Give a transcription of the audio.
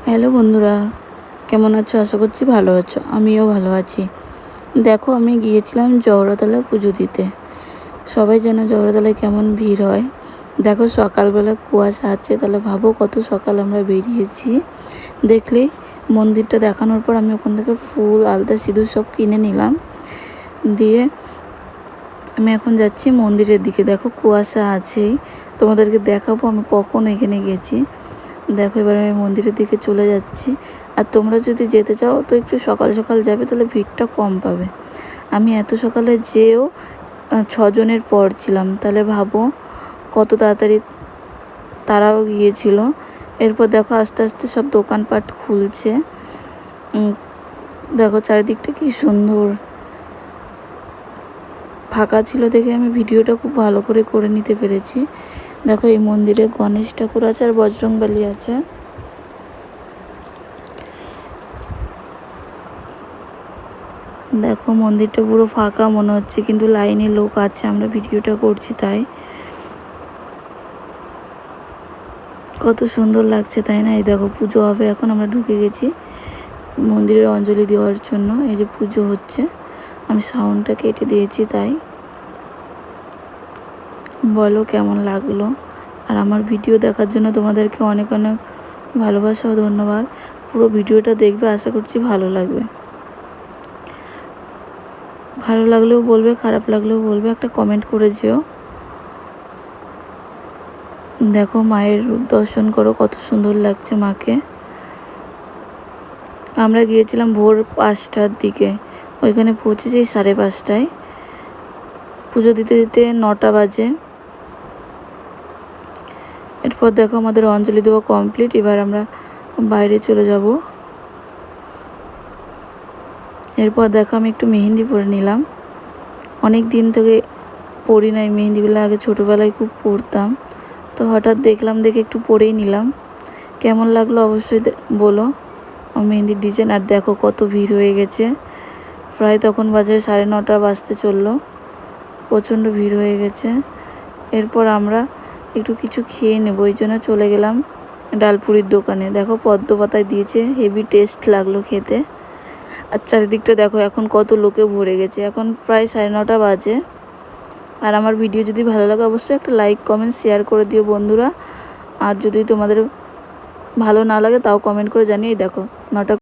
Hello বন্ধুরা, কেমন আছো? আশা করছি ভালো আছো। আমিও ভালো আছি। দেখো, আমি গিয়েছিলাম জহরতলা পুজো দিতে। সবাই যেন জহরতলায় কেমন ভিড় হয়। দেখো, সকালবেলা কুয়াশা আছে, তাহলে ভাবো কত সকাল আমরা বেরিয়েছি। দেখলেই মন্দিরটা দেখানোর পর আমি ওখান থেকে ফুল, আলতা, সিঁদুর সব কিনে নিলাম। দিয়ে আমি এখন যাচ্ছি মন্দিরের দিকে। দেখো, কুয়াশা আছেই, তোমাদেরকে দেখাবো আমি কখন এখানে গেছি। দেখো, এবার আমি মন্দিরের দিকে চলে যাচ্ছি। আর তোমরা যদি যেতে চাও তো একটু সকাল সকাল যাবে, তাহলে ভিড়টা কম পাবে। আমি এত সকালে যেও 6 জনের পর ছিলাম, তাহলে ভাবো কত তাড়াতাড়ি তারাও গিয়েছিল। এরপর দেখো আস্তে আস্তে সব দোকানপাট খুলছে। দেখো চারিদিকটা কি সুন্দর ফাঁকা ছিল দেখে আমি ভিডিওটা খুব ভালো করে নিতে পেরেছি। দেখো, এই মন্দিরে গণেশ ঠাকুর আছে আর বজরংবলী আছে। দেখো, মন্দিরটা পুরো ফাঁকা মনে হচ্ছে, কিন্তু লাইনে লোক আছে, আমরা ভিডিওটা করছি তাই। কত সুন্দর লাগছে তাই না? এই দেখো, পুজো হবে এখন। আমরা ঢুকে গেছি মন্দিরের অঞ্জলি দেওয়ার জন্য। এই যে পুজো হচ্ছে, আমি সাউন্ডটা কেটে দিয়েছি তাই। বলো কেমন লাগলো। আর আমার ভিডিও দেখার জন্য তোমাদেরকে অনেক অনেক ভালোবাসা ও ধন্যবাদ। পুরো ভিডিওটা দেখবে, আশা করছি ভালো লাগবে। ভালো লাগলেও বলবে, খারাপ লাগলেও বলবে, একটা কমেন্ট করে যেও। দেখো, মায়ের রূপ দর্শন করো, কত সুন্দর লাগছে মাকে। আমরা গিয়েছিলাম ভোর 5টার দিকে, ওইখানে পৌঁছেছি 5:30টায়। পুজো দিতে দিতে 9টা বাজে। এরপর দেখো আমাদের অঞ্জলি দেওয়া কমপ্লিট। এবার আমরা বাইরে চলে যাব। এরপর দেখো আমি একটু মেহেন্দি পরে নিলাম। অনেক দিন থেকে পরি নাই মেহেন্দিগুলো, আগে ছোটোবেলায় খুব পরতাম, তো হঠাৎ দেখলাম, দেখে একটু পরেই নিলাম। কেমন লাগলো অবশ্যই বলো মেহেন্দির ডিজাইন। আর দেখো কত ভিড় হয়ে গেছে, প্রায় তখন বাজে 9:30 বাজতে চললো। প্রচণ্ড ভিড় হয়ে গেছে। এরপর আমরা একটু কিছু খেয়ে নেবো, ওই জন্য চলে গেলাম ডালপুরির দোকানে। দেখো, পদ্ম পাতায় দিয়েছে, হেভি টেস্ট লাগলো খেতে। আর চারিদিকটা দেখো এখন কত লোকে ভরে গেছে। এখন প্রায় 9:30 বাজে। আর আমার ভিডিও যদি ভালো লাগে অবশ্যই একটা লাইক, কমেন্ট, শেয়ার করে দিও বন্ধুরা। আর যদি তোমাদের ভালো না লাগে তাও কমেন্ট করে জানিয়ে। দেখো 9টা